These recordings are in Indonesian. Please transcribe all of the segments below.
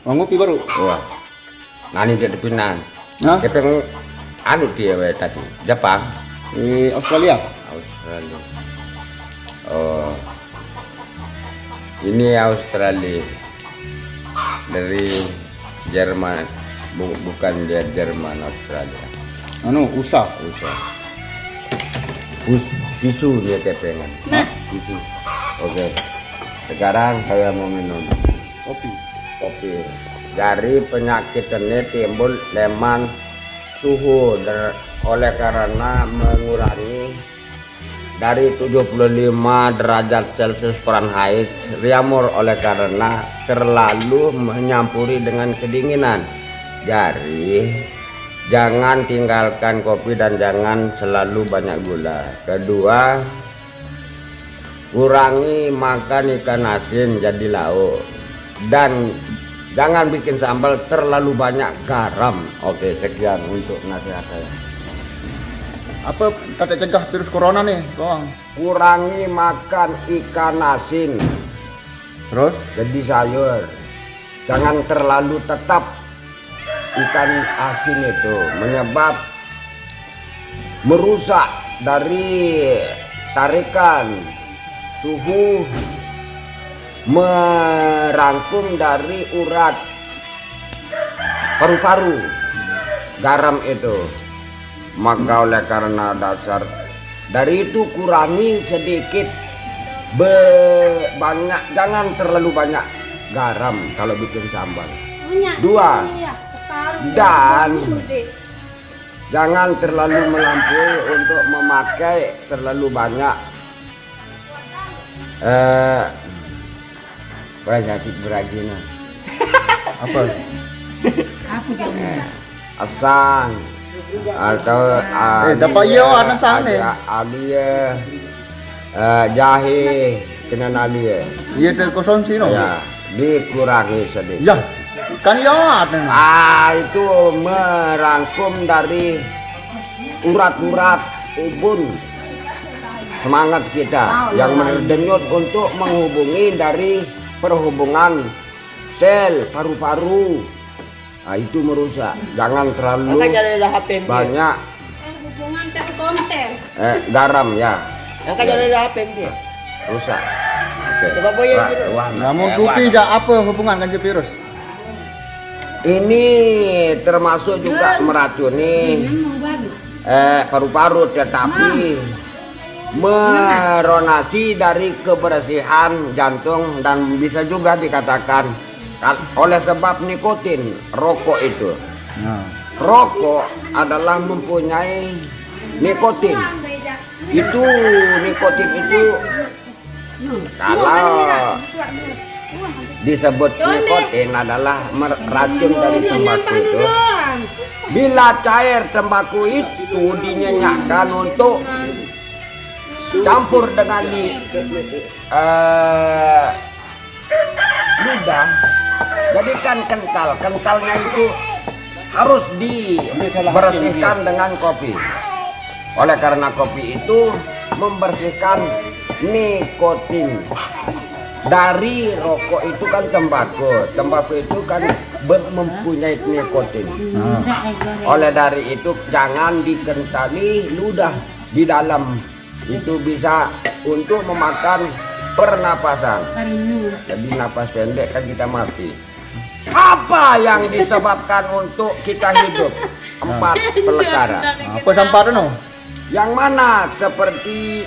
Oh, ngopi baru. Wah. Nani dia depinan. Hah? Kepeng anu dia tadi. Jepang. Di Australia. Australia. Oh. Ini Australia. Dari Jerman. Bukan dia Jerman, Australia. Anu, USA. Bisu dia kepengan. Nah. Bisu. Oke. Sekarang saya mau minum Kopi. Dari penyakit ini timbul leman suhu oleh karena mengurangi dari 75 derajat Celcius Fahrenheit riamur oleh karena terlalu menyampuri dengan kedinginan. Jadi jangan tinggalkan kopi dan jangan selalu banyak gula. Kedua, kurangi makan ikan asin jadi lauk dan jangan bikin sambal terlalu banyak garam. Oke, sekian untuk nasihat saya. Apa kata cegah virus corona nih, Bang? Kurangi makan ikan asin Terus? jadi sayur. Jangan terlalu tetap ikan asin itu menyebab merusak dari tarikan suhu, merangkum dari urat paru-paru garam itu. Maka oleh karena dasar dari itu kurangi sedikit banyak, jangan terlalu banyak garam kalau bikin sambal. Dua, dan jangan terlalu melampaui untuk memakai terlalu banyak penyakit beragina. Apa? Asam atau dapat iya ada sang nih. alia jahe kena alia. Iya dari konsumsi no. Ya, dikurangi sedikit. Ya. Kan iya ada. Itu merangkum dari urat-urat ubun semangat kita yang mendenyut untuk menghubungi dari perhubungan sel paru-paru. Itu merusak. Jangan terlalu banyak hubungan Telkomsel. garam ya. Angkat jalan HP dia. Rusak. Oke. Coba boyong gitu. Namun kopi apa hubungan kan virus? Ini termasuk juga meracuni paru-paru, tetapi meronasi dari kebersihan jantung dan bisa juga dikatakan oleh sebab nikotin rokok itu. Rokok adalah mempunyai nikotin. Itu nikotin itu kalau disebut nikotin adalah racun dari tembakau itu. Bila cair tembakau itu dinyenyakkan untuk campur dengan lidah, jadikan kental. Kentalnya itu harus dibersihkan dengan kopi. Oleh karena kopi itu membersihkan nikotin. Dari rokok itu kan tembakau itu kan mempunyai nikotin. Oleh dari itu jangan dikentali ludah di dalam, itu bisa untuk memakan pernapasan. Jadi napas pendek kan kita mati. Apa yang disebabkan untuk kita hidup? 4 perkara. Apa sampah no? Yang mana seperti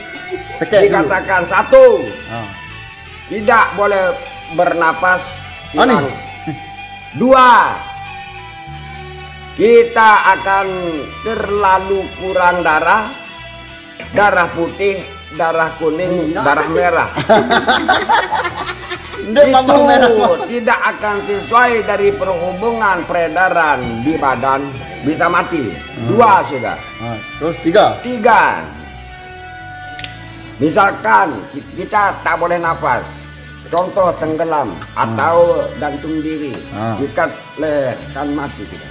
Sekek dikatakan dulu. 1, tidak boleh bernapas hilang. 2, kita akan terlalu kurang darah putih, darah kuning, darah merah. Itu tidak akan sesuai dari perhubungan peredaran di badan, bisa mati. 2 sudah. Terus 3. Misalkan kita tak boleh nafas, contoh tenggelam atau gantung diri, ikat leher, kan mati kita.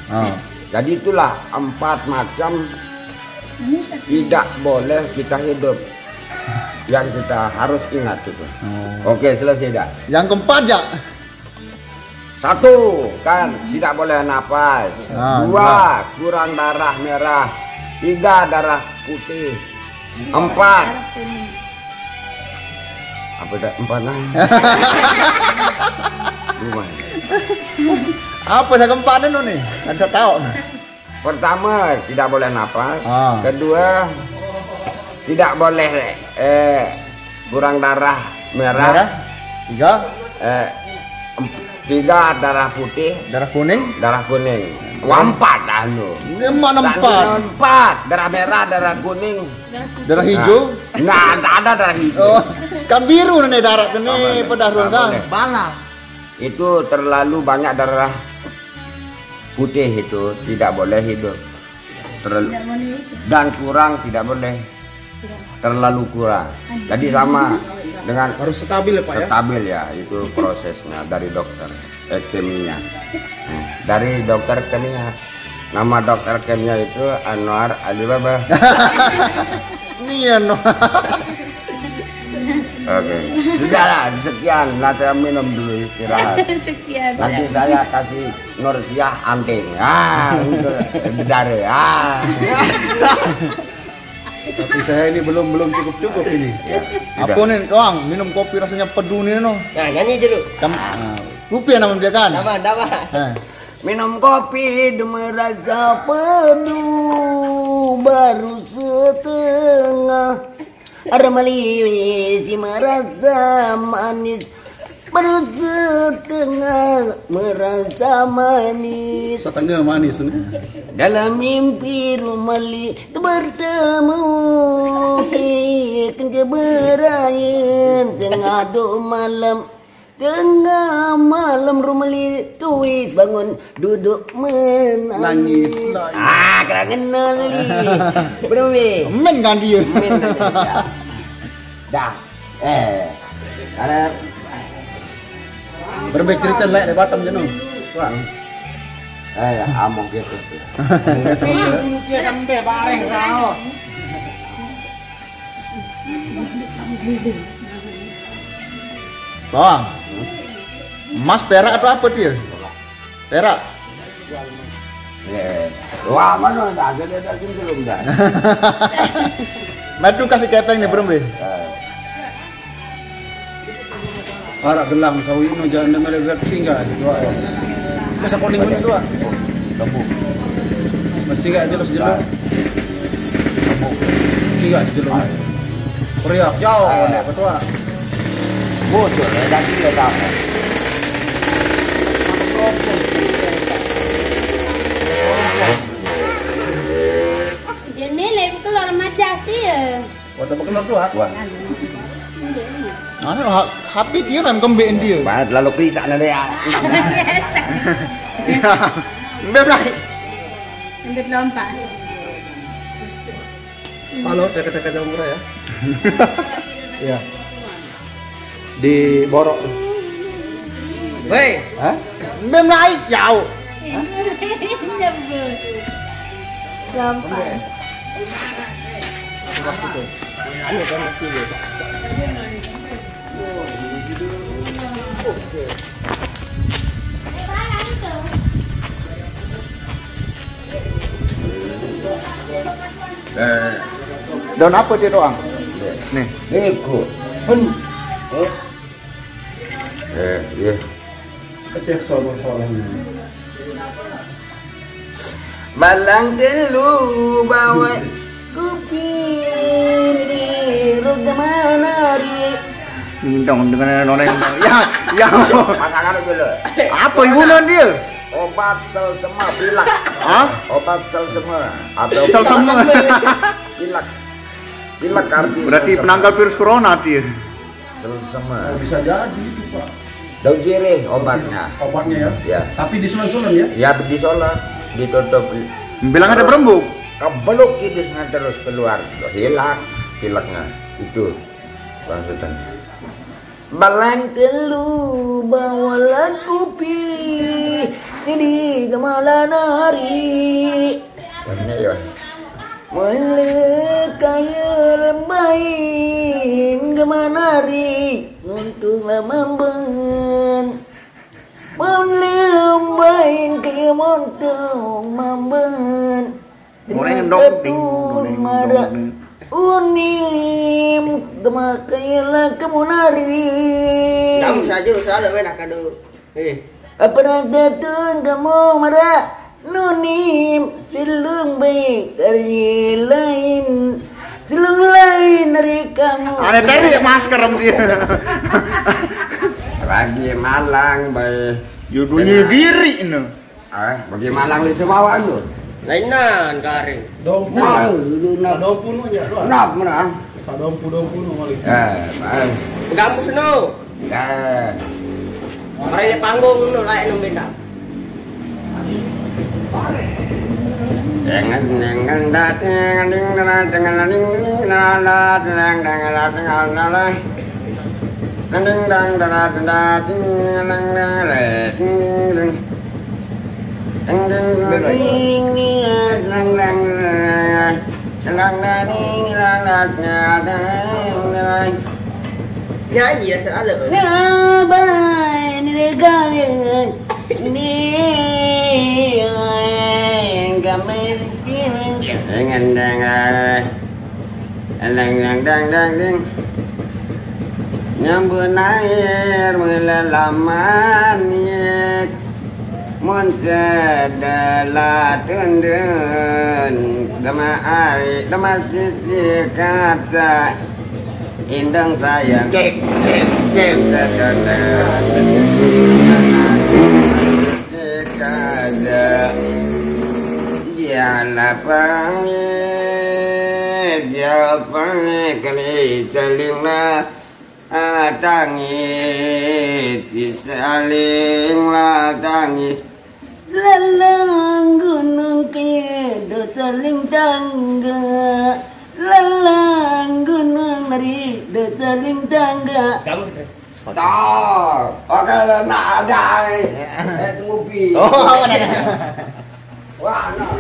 Jadi itulah 4 macam tidak boleh kita hidup yang kita harus ingat itu. Oke, selesai dah. Yang keempat ya. Satu, kan tidak boleh napas. Dua, kurang darah merah. Tiga, darah putih. Empat. Apa dah empat lah? Apa saya keempat nih? Ada tahu nih. Pertama, tidak boleh napas. Kedua, tidak boleh kurang darah merah. Tiga, darah putih. Darah kuning. Empat dah lu. Mana empat? Darah merah, darah kuning, Darah hijau. Nah, tak ada darah hijau. Kan biru nih darah nih pedarul kan. Bala. Itu terlalu banyak darah putih itu tidak boleh hidup. Dan kurang tidak boleh. Terlalu kurang. Jadi sama dengan Harus stabil ya Pak ya? stabil ya, itu prosesnya dari dokter kimia. Dari dokter kimia. Nama dokter kimia itu Anwar Alibaba. Iya no. Oke. Sudahlah, sekian. Nanti saya minum dulu istirahat. Sekian. Nanti saya kasih Nursiah anting. Untuk dari. Tapi saya ini belum cukup ini. Apa nih doang minum kopi rasanya pedu nih no. Nah, nyanyi dulu. Kopi yang namanya dia kan. Dapat. Minum kopi merasa pedu baru setengah. Armali si merasa manis baru setengah merasa manis. Setengah manis nih. Dalam mimpi Rumali bertemu kita berayan tengah malam Rumali tuis bangun duduk menangis. Kena kenali. Berapa? Men kan dia. Dah. Ada Berbaik cerita lain di Batam je no. Pak. among gitu. Sampai bareng kau. Bang. Emas perak atau apa dia? Perak. Wah, mana dah ada sini belum dah. Madu kasih kepeng nih berembe. Arak gelang sawi no jangan ada singgah dua. Masa kuning ini dua. Kamu. Mesti enggak jelas-jelas. Singgah jelas. Periak jauh nek ketua. Bocor dah dia dah. Dia milih keluar macam sih. Waktu keluar tua. Ano HP dia kan kembeen dia. Banget lalu kita ada ya. Mbak naik. Ambil lompat. Halo, dekat-dekat Jawa Murah ya. Iya. Di Borok. Woi, Hah? Mbak naik jauh. Nyebut. Lompat. Daun apa dia doang? Nih. Niku. Iya. Kecek soalnya. Balang dulu bawa kuping di roda manari. Dong dengan noneng. Ya. Pasangan dulu. Apa gunaan dia? Obat sel semua pilak. Hah? Obat sel semua atau Sel semua. pilak. Pilak arti. Berarti penangkal virus corona dia. Sel semua. Bisa jadi itu Pak. Daun sirih obatnya. Obatnya ya. Ya. Tapi disulan-sulan ya. Ya disolat, ditutup. Bilang ada berembuk. Kebeluk hidusnya terus keluar, hilang pileknya itu maksudnya. Balang telu bawalah kopi ini gemalan hari. Ini ya. Melekayar main gemanari untuk memben. Boleh untuk memben Dong, marah unim kemakailah kamu nari Kamu saja usaha beda kado. apa datun kamu marah nunim silung baik dari lain silung lain dari kamu ada tadi masker dia. Lagi Malang bay. Judulnya diri ini. Bagi Malang di Semawan tuh. Lainan garing. Dompu. Mau Sa dompu nu aja doang. Nak mana? Sa dompu nu mali. Baik. Kamu seno. Marane panggung nu lain nu beda. Jangan datang Nyanyi ya selalu. ngabai negara ini kami nyambut air mulai laman muncadalah tenden gama ari gama sisi kata indang sayang Cek. Jala pangit Japang kali salinglah tangis salinglah tangis lalang gunung kedo saling tangga lalang gunung nari do saling tangga Kamu Tahu, oke nak ada ngopi. Oh, ada. Wah, nak.